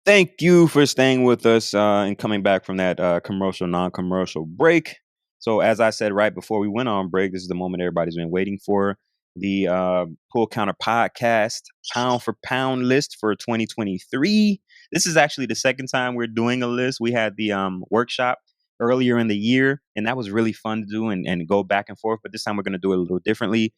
Thank you for staying with us and coming back from that commercial, non-commercial break. So, as I said right before we went on break, this is the moment everybody's been waiting for. The Pull Counter Podcast pound for pound list for 2023. This is actually the second time we're doing a list. We had the workshop earlier in the year, and that was really fun to do and go back and forth. But this time we're going to do it a little differently.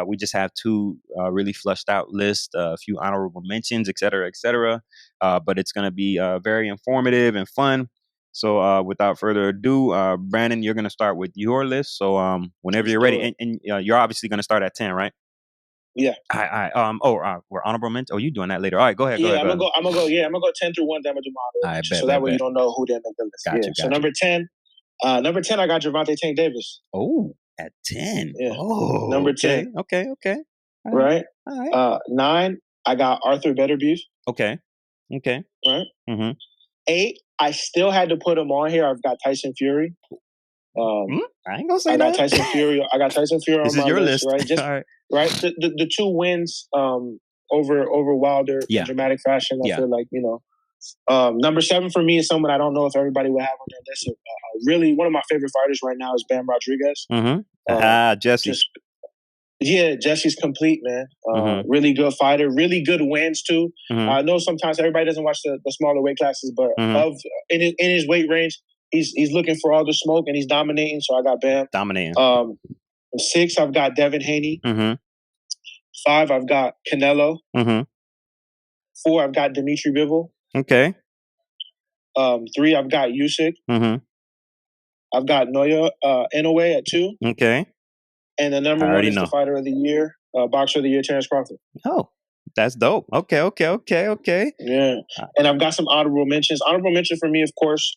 We just have two really flushed out lists, a few honorable mentions, et cetera, et cetera. But it's going to be very informative and fun. So without further ado, Brandon, you're going to start with your list. So whenever you're ready, and you're obviously going to start at 10, right? Yeah. We're honorable mention. Oh, you doing that later? All right, go ahead. Yeah, go I'm gonna go. Yeah, I'm gonna go 10 through 1. Then I'm gonna do my honorable mention. So that way you don't know who didn't make the list. Got you. So number 10, I got Gervonta Tank Davis. Oh, at 10. Yeah. Oh, number 10. Okay. All right. All right. 9, I got Arthur Beterbiew. Okay. Right. Mm-hmm. 8, I still had to put him on here. I've got Tyson Fury. I ain't gonna say that. I got Tyson Fury on my list, right? Just right. The 2 wins over Wilder in dramatic fashion. I feel like, number 7 for me is someone I don't know if everybody would have on their list. Really, one of my favorite fighters right now is Bam Rodriguez. Jesse. Jesse's complete, man. Really good fighter, really good wins too. I know sometimes everybody doesn't watch the smaller weight classes, but in his weight range, he's looking for all the smoke and he's dominating. So I got Bam. Dominating. 6, I've got Devin Haney. 5, I've got Canelo. 4, I've got Dimitri Bivol. Okay. 3, I've got Usyk. I've got Noya Inoue at 2. Okay. And the number 1 is the fighter of the year, boxer of the year, Terrence Crawford. Oh, that's dope. Okay. Yeah. And I've got some honorable mentions. Honorable mention for me, of course,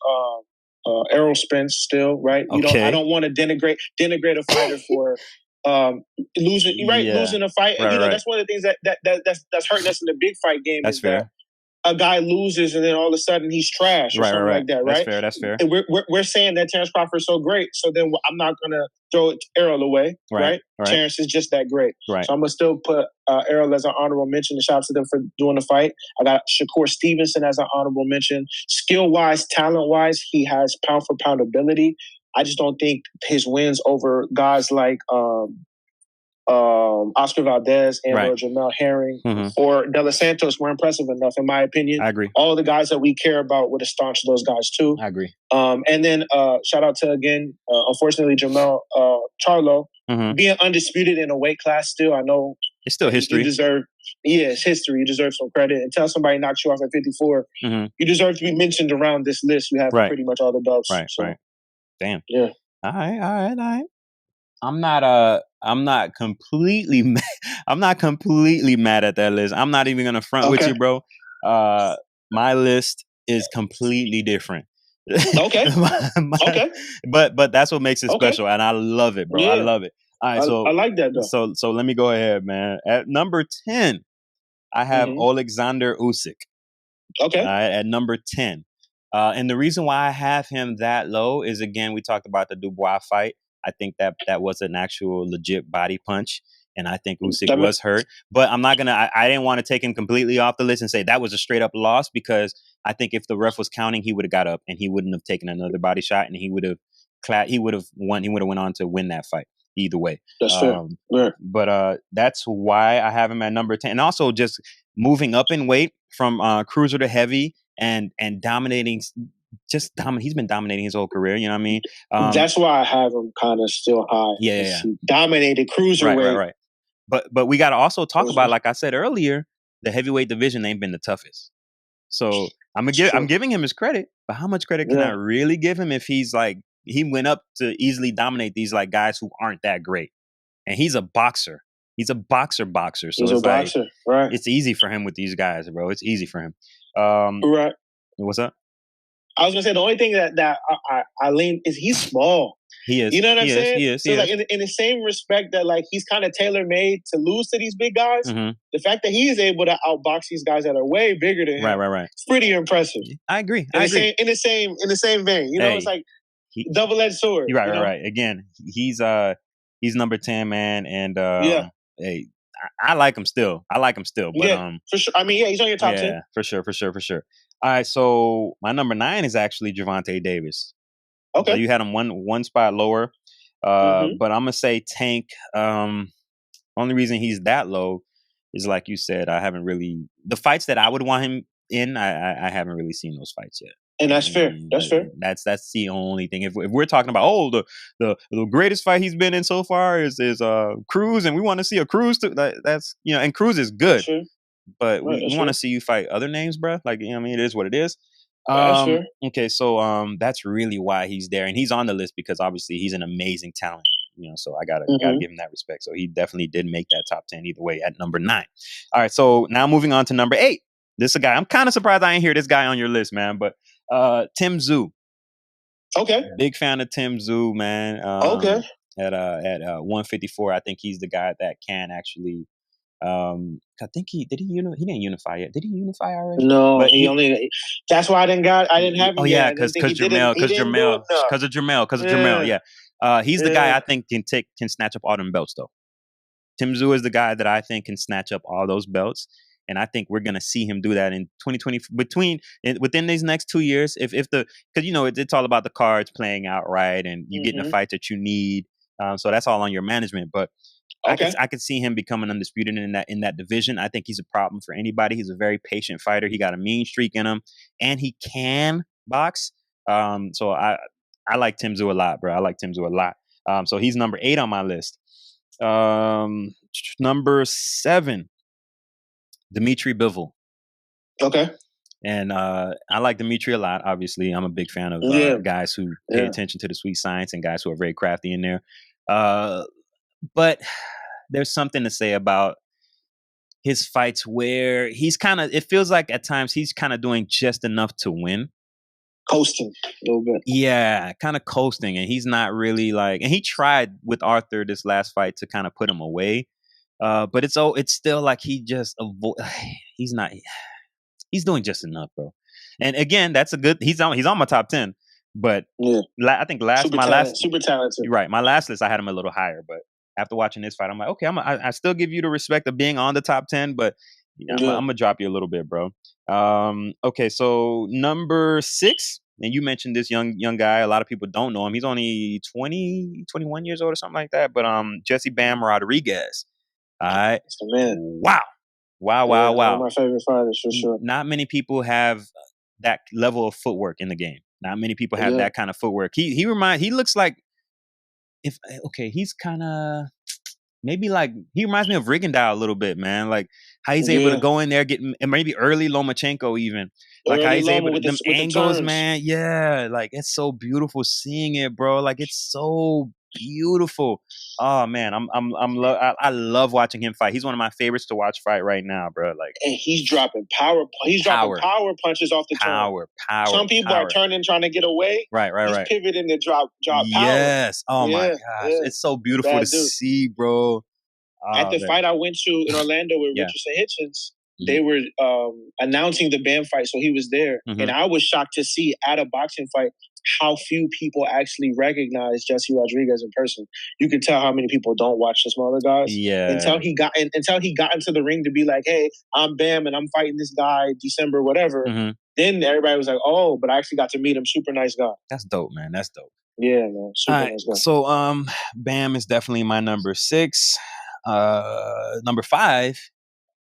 Errol Spence still, right? I don't want to denigrate a fighter for losing a fight. Right, that's one of the things that's hurting us in the big fight game. That's fair. That a guy loses and then all of a sudden he's trash or something like that, right? That's fair. And we're saying that Terrence Crawford is so great, so then I'm not going to throw Errol away, right? Terrence is just that great. Right. So I'm going to still put Errol as an honorable mention. Shout out to them for doing the fight. I got Shakur Stevenson as an honorable mention. Skill-wise, talent-wise, he has pound-for-pound ability. I just don't think his wins over guys like Oscar Valdez and or Jamel Herring or De Los Santos were impressive enough, in my opinion. I agree. All the guys that we care about would have staunched those guys too. I agree. And then shout out to, again, unfortunately, Jamel Charlo being undisputed in a weight class still. I know it's still history. It's history. You deserve some credit. Until somebody knocks you off at 54, you deserve to be mentioned around this list. You have pretty much all the belts. Right. Damn. Yeah. All right. I'm not completely mad at that list. I'm not even gonna front with you, bro. My list is completely different. Okay. Okay. But that's what makes it special, and I love it, bro. Yeah. I love it. All right, so I like that though. So let me go ahead, man. At number 10, I have Alexander Usyk. Okay. At number 10. And the reason why I have him that low is, again, we talked about the Dubois fight. I think that was an actual legit body punch, and I think Usyk was hurt. But I'm not gonna. I didn't want to take him completely off the list and say that was a straight up loss, because I think if the ref was counting, he would have got up and he wouldn't have taken another body shot, and he would have won. He would have went on to win that fight either way. That's fair. Yeah. But that's why I have him at number 10, and also just moving up in weight from cruiser to heavy and dominating. He's been dominating his whole career. You know what I mean? That's why I have him kind of still high. Yeah. He dominated cruiserweight. Right. But we got to also talk about, like I said earlier, the heavyweight division ain't been the toughest. So I'm giving him his credit, but how much credit can I really give him if he's like, he went up to easily dominate these like guys who aren't that great, and he's a boxer. He's a boxer. So he's a boxer, right? It's easy for him with these guys, bro. It's easy for him. Right. What's up? I was gonna say the only thing that I lean is he's small. He is. You know what I'm saying? He is. So like in the same respect that like he's kind of tailor made to lose to these big guys. The fact that he is able to outbox these guys that are way bigger than him, right, it's pretty impressive. I agree. In the same vein, you know, it's like double-edged sword. Right. Again, he's number 10, man, and hey, I like him still. But for sure. I mean, yeah, he's on your top 10. For sure. All right, so my number 9 is actually Gervonta Davis. Okay, so you had him one spot lower, but I'm gonna say Tank. Only reason he's that low is, like you said, I haven't really the fights that I would want him in. I haven't really seen those fights yet. And that's fair. That's fair. That's the only thing. If we're talking about the greatest fight he's been in so far is Cruz, and we want to see a Cruz that's and Cruz is good, Sure. but we want to see you fight other names, bro. Like, I mean, it is what it is. That's fair. Okay, so that's really why he's there, and he's on the list because obviously he's an amazing talent. So I gotta give him that respect. So he definitely did make that top 10 either way at number 9. All right, so now moving on to number 8. This is a guy I'm kind of surprised I ain't hear this guy on your list, man. But Tim Tszyu. Okay. Big fan of Tim Tszyu, man. Okay. At 154, I think he's the guy that can actually. I think he didn't unify yet. Did he unify already? No, but that's why I didn't have him. Oh yeah, because of Jermell. Yeah, he's the guy I think can snatch up all them belts though. Tim Tszyu is the guy that I think can snatch up all those belts, and I think we're gonna see him do that in 2020 within these next 2 years. Because it's all about the cards playing out right, and you getting the fight that you need. So that's all on your management, but. Okay. I could see him becoming undisputed in that division. I think he's a problem for anybody. He's a very patient fighter. He got a mean streak in him, and he can box. So I like Tim Tszyu a lot, bro. I like Tim Tszyu a lot. So he's number 8 on my list. Number 7, Dimitri Bivol. Okay. And I like Dimitri a lot. Obviously, I'm a big fan of guys who pay attention to the sweet science and guys who are very crafty in there. But there's something to say about his fights where it feels like at times he's kind of doing just enough to win. Coasting a little bit. Yeah, kind of coasting. And he's not really and he tried with Arthur this last fight to kind of put him away. But it's still like he just he's doing just enough, bro. And again, that's he's on my top 10. But I think super talented. Right. My last list, I had him a little higher, but after watching this fight, I'm like, okay, I still give you the respect of being on the top 10, but I'm gonna drop you a little bit, bro. Okay, so number 6, and you mentioned this young guy. A lot of people don't know him. He's only 20, 21 years old or something like that. But Jesse Bam Rodriguez. All right. That's the man. Wow. One of my favorite fighters for sure. Not many people have that level of footwork in the game. Not many people have that kind of footwork. He looks like he's kind of maybe he reminds me of Rigondeaux a little bit, man. Like how he's able to go in there, get maybe early Lomachenko even. Like how he's able to them angles, man. Yeah, like it's so beautiful seeing it, bro. Like it's so beautiful. Oh man, I love watching him fight. He's one of my favorites to watch fight right now, bro. Like, and he's dropping power. He's dropping power punches off the power. Some people are turning, trying to get away. Right. He's pivoting to drop power. Yes. Oh my gosh, it's so beautiful to see, bro. At the fight I went to in Orlando with Richardson Hitchens, they were announcing the Bam fight, so he was there, and I was shocked to see at a boxing fight how few people actually recognize Jesse Rodriguez in person. You could tell how many people don't watch the smaller guys. Yeah. Until he got into the ring to be like, "Hey, I'm Bam, and I'm fighting this guy December, whatever." Then everybody was like, "Oh," but I actually got to meet him. Super nice guy. That's dope, man. That's dope. Yeah, man. Super nice guy. So, Bam is definitely my number 6. Number 5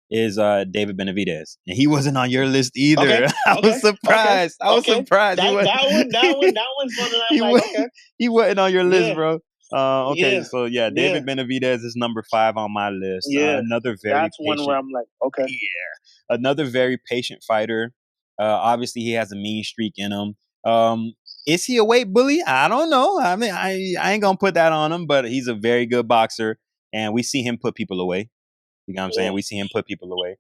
is David Benavidez, and he wasn't on your list either. Okay. I was surprised. I was surprised. That one's one that I'm like, okay. He wasn't on your list, bro. Okay, so David Benavidez is number 5 on my list. Another very that's one where I'm like, okay, another very patient fighter. Obviously, he has a mean streak in him. Is he a weight bully? I don't know. I mean, I ain't gonna put that on him, but he's a very good boxer, and we see him put people away. You know what I'm saying? We see him put people away.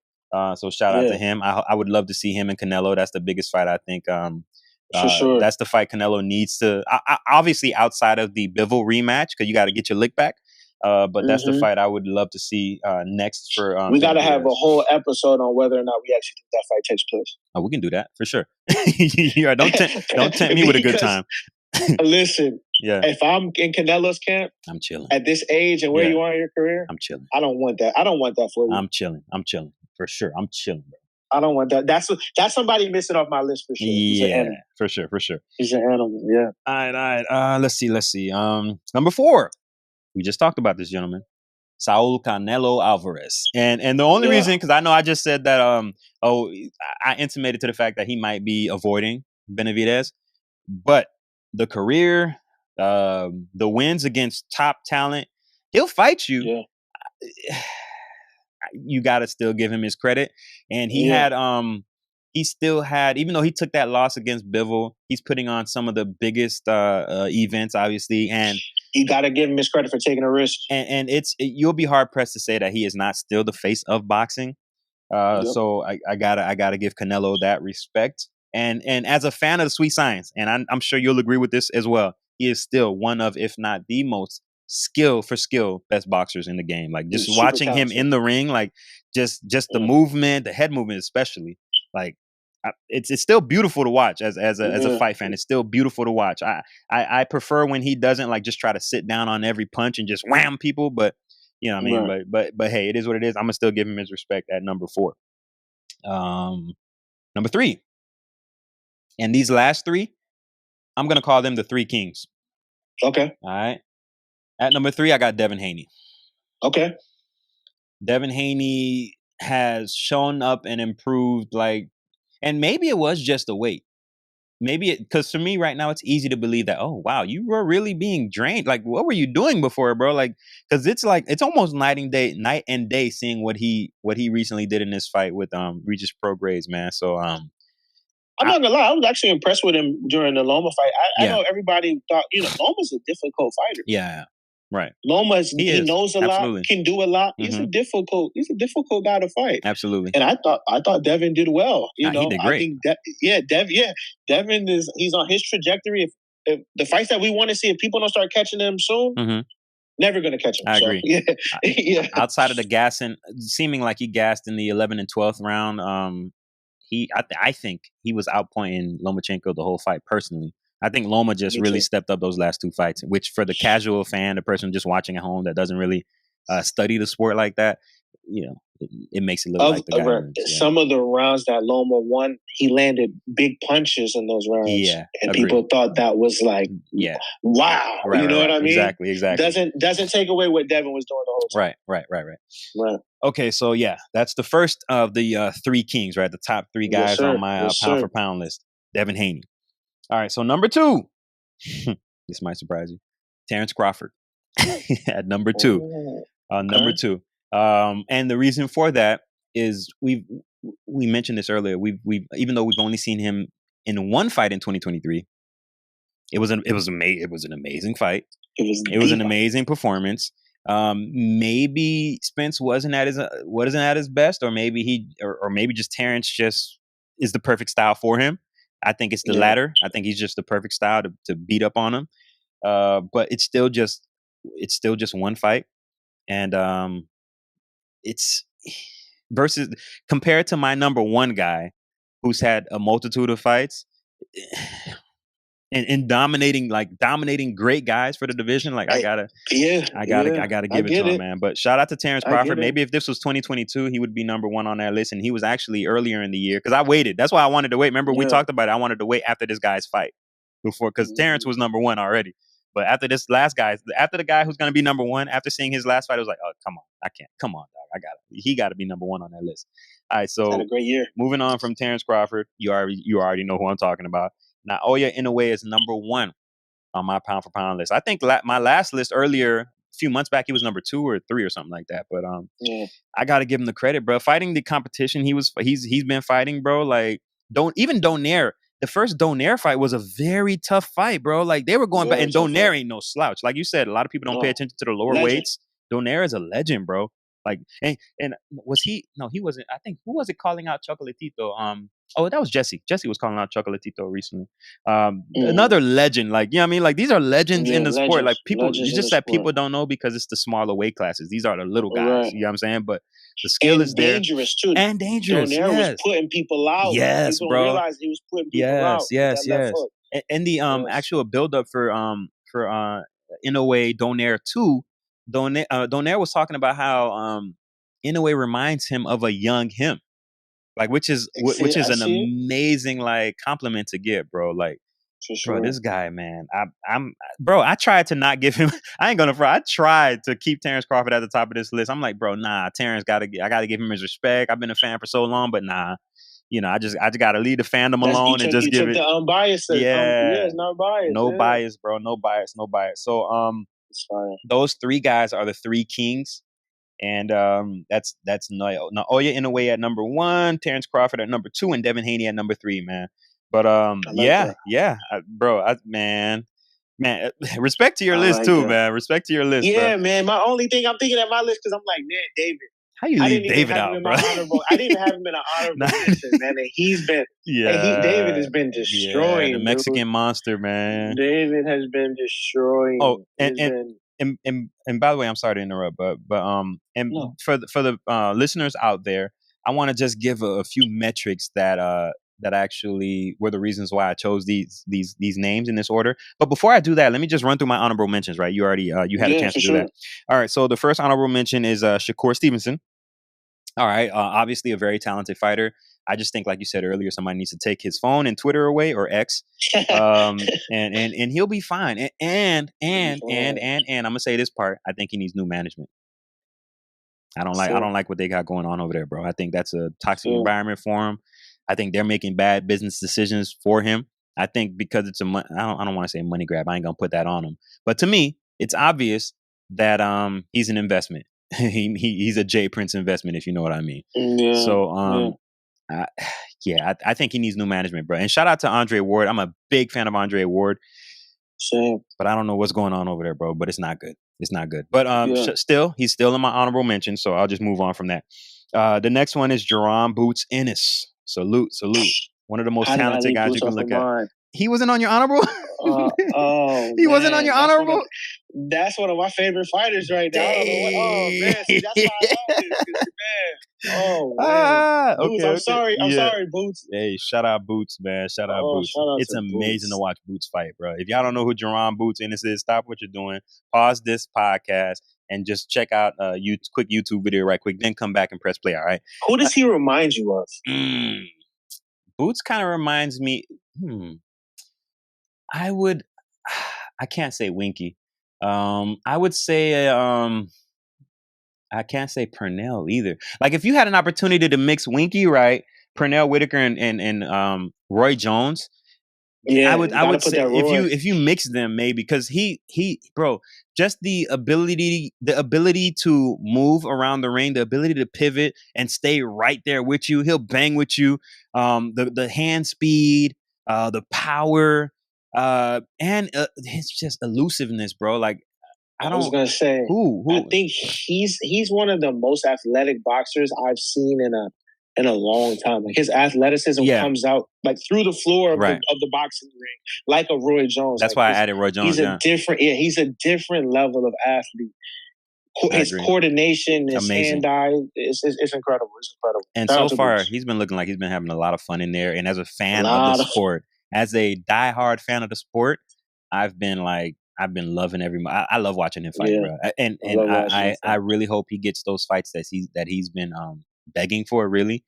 So shout out to him. I would love to see him and Canelo. That's the biggest fight, I think. For sure. That's the fight Canelo needs to. Obviously, outside of the Bivol rematch, because you got to get your lick back. But that's the fight I would love to see next for. We got to have a whole episode on whether or not we actually think that fight takes place. Oh, we can do that for sure. Don't tempt me with a good time. Listen, Yeah. If I'm in Canelo's camp, I'm chilling. At this age and where you are in your career, I'm chilling. I don't want that. I don't want that for you. I'm chilling for sure. I'm chilling, bro. I don't want that. That's somebody missing off my list for sure. Yeah, for sure. He's an animal. Yeah. All right. Let's see. Number 4. We just talked about this gentleman, Saul Canelo Alvarez, and the only reason, because I know I just said that I intimated to the fact that he might be avoiding Benavidez, but the career, the wins against top talent, he'll fight you. Yeah. You got to still give him his credit, and he still had, even though he took that loss against Bivol, he's putting on some of the biggest events, obviously, and you got to give him his credit for taking a risk. And you'll be hard pressed to say that he is not still the face of boxing. So I gotta give Canelo that respect. And as a fan of the sweet science, and I'm sure you'll agree with this as well, he is still one of, if not the most skill best boxers in the game. Like just watching him in the ring, like just the movement, the head movement especially, like it's still beautiful to watch as a fight fan. It's still beautiful to watch. I prefer when he doesn't like just try to sit down on every punch and just wham people, but you know what I mean? Right. But hey, it is what it is. I'm gonna still give him his respect at number 4. Number 3. And these last 3, I'm gonna call them the 3 kings. Okay. All right. At number 3, I got Devin Haney. Okay. Devin Haney has shown up and improved, like, and maybe it was just the weight. Maybe because for me right now, it's easy to believe that, oh, wow, you were really being drained. Like, what were you doing before, bro? Like, because it's almost night and day seeing what he recently did in this fight with Regis Prograis, man. So I'm not gonna lie, I was actually impressed with him during the Loma fight. I know everybody thought, Loma's a difficult fighter. Yeah. Right. Loma, he knows a lot, can do a lot. He's a difficult guy to fight. Absolutely. And I thought Devin did well. He did great. I think Devin he's on his trajectory. If the fights that we want to see, if people don't start catching them soon, never gonna catch him. I agree. Yeah. Outside of the gassing, seeming like he gassed in the 11th and 12th round, I think he was outpointing Lomachenko the whole fight personally. I think Loma just really stepped up those last 2 fights, which for the casual fan, the person just watching at home that doesn't really study the sport like that, it makes it look like the guy. Some of the rounds that Loma won, he landed big punches in those rounds. Yeah, and people thought that was like, wow. Right, you know what I mean? Exactly. Doesn't take away what Devin was doing the whole time. Right. Okay, so that's the first of the 3 kings, right? The top 3 guys on my pound for pound list. Devin Haney. All right, so number 2, this might surprise you, Terrence Crawford at number 2. Number 2, and the reason for that is we mentioned this earlier. We've even though we've only seen him in 1 fight in 2023, it was an amazing fight. It was an amazing performance. Maybe Spence wasn't at his best, or maybe maybe just Terrence just is the perfect style for him. I think it's the latter. I think he's just the perfect style to beat up on him. But it's still just 1 fight, and it's versus compared to my number 1 guy, who's had a multitude of fights and dominating great guys for the division. Like I gotta give it to him, man. But shout out to Terrence Crawford. Maybe if this was 2022, he would be number 1 on that list. And he was actually earlier in the year, because I waited. That's why I wanted to wait. Remember we talked about it. I wanted to wait after this guy's fight before, because Terrence was number 1 already. But after this last guy, after the guy who's going to be number 1, after seeing his last fight, I was like, oh, come on, I can't. Come on, dog. He got to be number 1 on that list. All right, so had a great year. Moving on from Terrence Crawford, you already know who I'm talking about. Naoya Inoue is number 1 on my pound for pound list. I think my last list earlier, a few months back, he was number 2 or 3 or something like that. But I got to give him the credit, bro. Fighting the competition he's been fighting, bro. Like Donaire. The first Donaire fight was a very tough fight, bro. Like they were going back, and Donaire ain't no slouch. Like you said, a lot of people don't pay attention to the lower weights. Donaire is a legend, bro. Like and was he? No, he wasn't. I think who was it calling out Chocolatito? Oh, that was Jesse. Jesse was calling out Chocolatito recently. Another legend. Like, you know what I mean? Like these are legends in the sport. Like people, it's just that people don't know because it's the smaller weight classes. These are the little guys. Right. You know what I'm saying? But the skill is there. Dangerous too. And dangerous. Donaire was putting people out. Yes, people bro. Realized he was putting people out. Yes. And the actual build up for for Inoue Donaire 2, Donaire was talking about how Inoue reminds him of a young him, like which is an amazing like compliment to get, bro. Like, bro, this guy, man, I tried to not give him. I ain't gonna front. I tried to keep Terrence Crawford at the top of this list. I'm like, bro, nah, Terrence I gotta give him his respect. I've been a fan for so long, but nah, I just gotta leave the fandom alone and just give it the unbiased. It's not biased. No bias, bro. No bias. So those three guys are the three kings. And that's Naoya Inoue at number 1, Terrence Crawford at number 2, and Devin Haney at number 3, man. But bro, man, respect to your list too, man. Respect to your list. Yeah, bro. Man. My only thing I'm thinking at my list because I'm like, man, David. How you leave David out, bro? I didn't even have him in an honorable mention, man. And he's been, David has been destroying the Mexican monster, man. David has been destroying. Oh, and by the way, I'm sorry to interrupt, but for the listeners out there, I want to just give a few metrics that actually were the reasons why I chose these names in this order. But before I do that, let me just run through my honorable mentions. Right, you already you had a chance to do that. All right, so the first honorable mention is Shakur Stevenson. All right, obviously a very talented fighter. I just think, like you said earlier, somebody needs to take his phone and Twitter away, or X, and he'll be fine. And I'm gonna say this part. I think he needs new management. I don't like what they got going on over there, bro. I think that's a toxic environment for him. I think they're making bad business decisions for him. I think because it's I don't want to say money grab. I ain't gonna put that on him. But to me, it's obvious that he's an investment. He's a J Prince investment, if you know what I mean. Yeah. So I think he needs new management, bro. And shout out to Andre Ward. I'm a big fan of Andre Ward. Same. But I don't know what's going on over there, bro. But it's not good. It's not good. But still, he's still in my honorable mention. So I'll just move on from that. The next one is Jaron Boots Ennis. Salute. One of the most talented guys you can look at. He wasn't on your honorable? He wasn't on your honorable? That's one of my favorite fighters right now. Man. See, that's why I love this, man. Oh, man. Boots, I'm sorry. I'm sorry, Boots. Hey, shout out Boots, man. Shout out Boots. It's amazing to watch Boots fight, bro. If y'all don't know who Jaron Boots Ennis is, stop what you're doing. Pause this podcast and just check out a quick YouTube video right quick. Then come back and press play, all right? Who does he remind you of? Boots kind of reminds me... I can't say Winky. I would say I can't say Pernell either. Like if you had an opportunity to mix Winky, right? Pernell Whitaker and Roy Jones. Yeah, I would say if you mix them, maybe, because he bro, just the ability to move around the ring, the ability to pivot and stay right there with you. He'll bang with you. The hand speed, the power. And his just elusiveness, bro. Like I was gonna say, who? I think he's one of the most athletic boxers I've seen in a long time. Like his athleticism comes out like through the floor of the boxing ring, like a Roy Jones. That's why I added Roy Jones. He's a different level of athlete. His coordination, his hand-eye, it's incredible. It's incredible. And so far, he's been looking like he's been having a lot of fun in there. And as a fan of the sport. As a diehard fan of the sport, I've been loving every. I love watching him fight, bro. And I really hope he gets those fights that he's been begging for, really.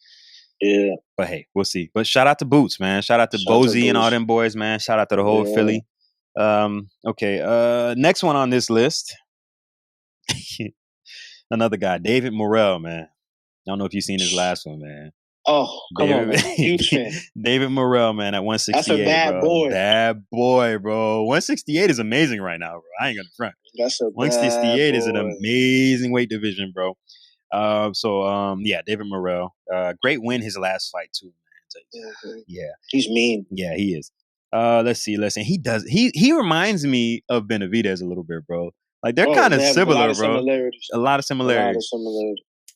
Yeah. But hey, we'll see. But shout out to Boots, man. Shout out to Bozy and all them boys, man. Shout out to the whole Philly. Okay. Next one on this list, another guy, David Morrell, man. I don't know if you've seen his last one, man. Oh, come on, man. Huge fan. David Morrell, man, at 168. That's a bad boy. Bad boy, bro. 168 is amazing right now, bro. I ain't gonna front. That's a 168 is an amazing weight division, bro. David Morrell. Great win his last fight too, man. Yeah. He's mean. Yeah, he is. Let's see. He reminds me of Benavidez a little bit, bro. Like they're kind of similar, bro. A lot of similarities.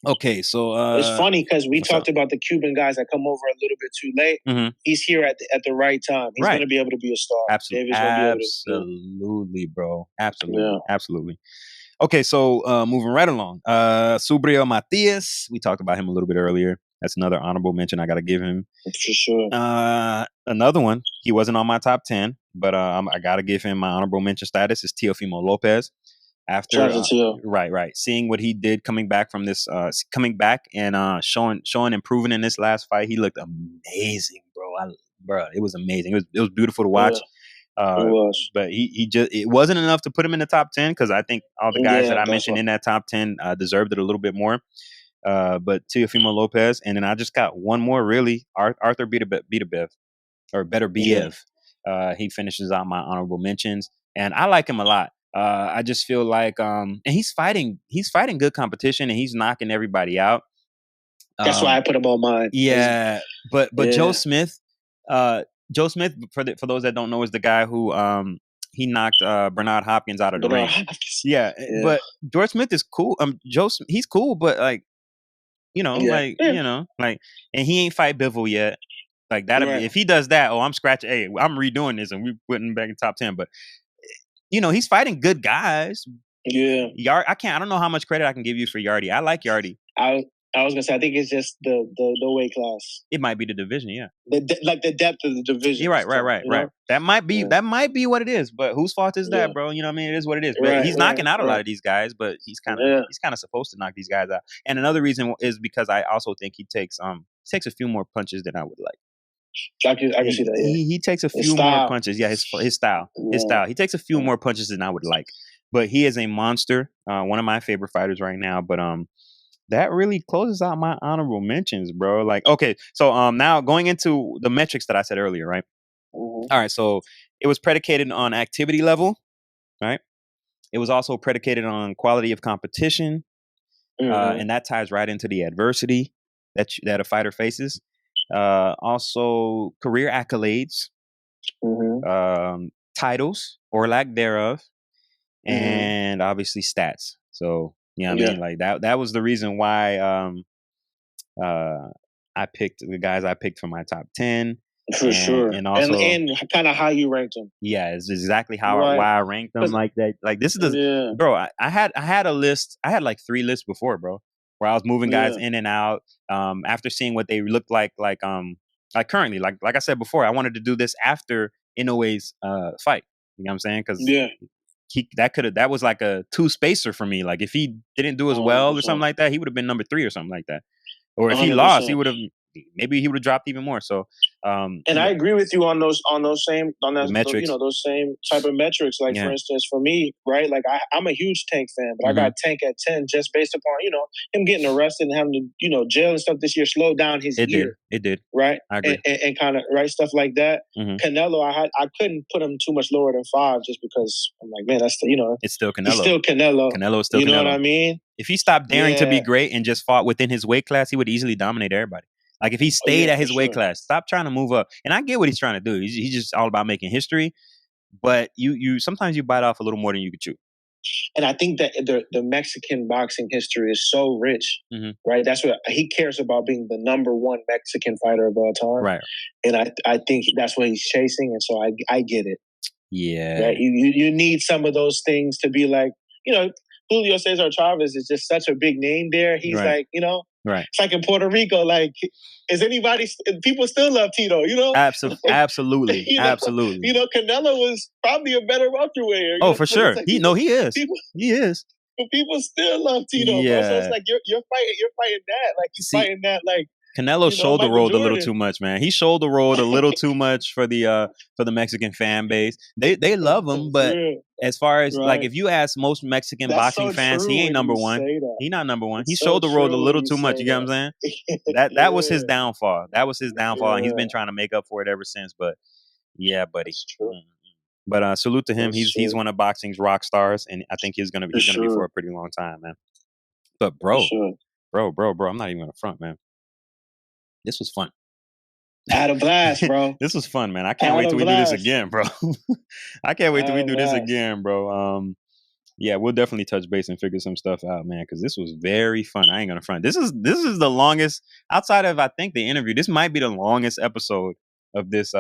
Okay, so it's funny because we talked about the Cuban guys that come over a little bit too late. Mm-hmm. He's here at the right time. He's going to be able to be a star. Absolutely, bro. Absolutely. Okay, so moving right along, Subriel Matias. We talked about him a little bit earlier. That's another honorable mention I got to give him. For sure. Another one, he wasn't on my top 10, but I got to give him my honorable mention status, is Teofimo Lopez. After right, seeing what he did coming back from this, coming back and showing improving in this last fight, he looked amazing, bro. It was amazing. It was beautiful to watch. It was. But it wasn't enough to put him in the top 10, because I think all the guys that I mentioned in that top 10 deserved it a little bit more. But Teofimo Lopez, and then I just got one more, really, Arthur Beterbiev, or Beterbiev. He finishes out my honorable mentions, and I like him a lot. I just feel like, and he's fighting good competition, and he's knocking everybody out. That's why I put him on mine. Yeah, but Joe Smith, for those that don't know, is the guy who he knocked Bernard Hopkins out of the ring. Yeah, but George Smith is cool. He's cool, but like, and he ain't fight Bivol yet. Like that, if he does that, I'm scratching. Hey, I'm redoing this, and we putting him back in top 10. But he's fighting good guys. Yeah, I don't know how much credit I can give you for Yarde. I like Yarde. I was gonna say, I think it's just the weight class. It might be the division, yeah. The depth of the division. You're right. That might be what it is. But whose fault is that, bro? You know what I mean? It is what it is. But he's knocking out a lot of these guys, but he's kind of supposed to knock these guys out. And another reason is because I also think he takes a few more punches than I would like. I can see that. Yeah. He takes a few more punches. Yeah, his style. Yeah. His style. He takes a few more punches than I would like. But he is a monster. One of my favorite fighters right now. But that really closes out my honorable mentions, bro. Like, okay, so now going into the metrics that I said earlier, right? Mm-hmm. All right, so it was predicated on activity level, right? It was also predicated on quality of competition, and that ties right into the adversity that a fighter faces. Also, career accolades, titles or lack thereof, and obviously stats. So. You know what I mean? Like that was the reason why I picked the guys I picked for my top 10. For sure. And also and kind of how you ranked them. Yeah, it's exactly why I ranked them like that. Like this is bro, I had a list. I had like 3 lists before, bro, where I was moving guys in and out. After seeing what they looked like currently, like I said before, I wanted to do this after Inoue's fight. You know what I'm saying? Because that was like a 2 spacer for me. Like if he didn't do as well 100%. Or something like that, he would have been number 3 or something like that. Or if 100%. He lost, he would have dropped even more. So, and I agree with you on those metrics. Those same type of metrics. Like for instance, for me, right? Like I'm a huge Tank fan, but I got Tank at 10 just based upon him getting arrested and having to jail and stuff this year slowed down his year. It did. Right. I agree. And kind of stuff like that. Canelo, I couldn't put him too much lower than 5 just because I'm like, man, that's it's still Canelo. He's still Canelo. Canelo's still Canelo. You know what I mean? If he stopped daring to be great and just fought within his weight class, he would easily dominate everybody. Like if he stayed at his weight class, stop trying to move up. And I get what he's trying to do. He's just all about making history. But you sometimes you bite off a little more than you could chew. And I think that the Mexican boxing history is so rich, right? That's what he cares about, being the number 1 Mexican fighter of all time. Right. And I think that's what he's chasing. And so I get it. Yeah. Right? You need some of those things to be like, Julio Cesar Chavez is just such a big name there. He's like, right. It's like in Puerto Rico, like, people still love Tito, Absolutely. Absolutely. Canelo was probably a better welterweight. Oh, for sure. Like he is. He is. But people still love Tito, bro. So it's like you're fighting that. Like he's fighting that, like, Canelo shoulder rolled a little too much, man. He shoulder rolled a little too much for the Mexican fan base. They love him, but as far as like if you ask most Mexican boxing fans, he ain't number 1. He not number 1. He shoulder rolled a little too much. You get what I'm saying? That was his downfall. That was his downfall, and he's been trying to make up for it ever since. But yeah, buddy. But salute to him. He's one of boxing's rock stars, and I think he's gonna be for a pretty long time, man. But bro, I'm not even gonna front, man. This was fun. I had a blast, bro. This was fun, man. I can't wait till we do this again, bro. I can't wait till we do this again, bro. Yeah, we'll definitely touch base and figure some stuff out, man, because this was very fun. I ain't gonna front. This is the longest, outside of I think the interview. This might be the longest episode of this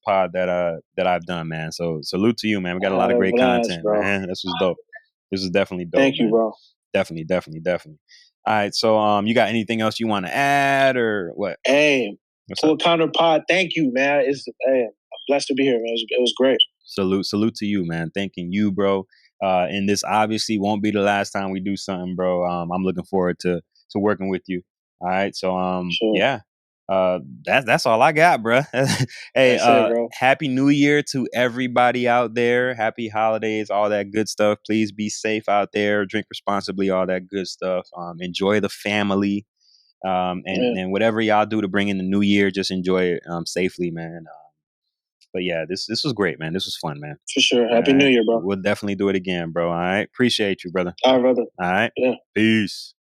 pod that I've done, man. So salute to you, man. We got a lot of great content, bro. Man. This was dope. This was definitely dope. Thank you, bro. Definitely. All right. So you got anything else you want to add or what? Hey, Full Counter Pod, thank you, man. I'm blessed to be here, man. It was great. Salute to you, man. Thanking you, bro. And this obviously won't be the last time we do something, bro. I'm looking forward to working with you. All right. So Sure. yeah. That's all I got, bro. Hey, bro. Happy New Year to everybody out there. Happy holidays, all that good stuff. Please be safe out there. Drink responsibly, all that good stuff. Enjoy the family. And whatever y'all do to bring in the new year, just enjoy it safely, man. But yeah, this was great, man. This was fun, man. For sure. Happy New Year, bro. We'll definitely do it again, bro. All right. Appreciate you, brother. All right, brother. All right. Yeah. Peace.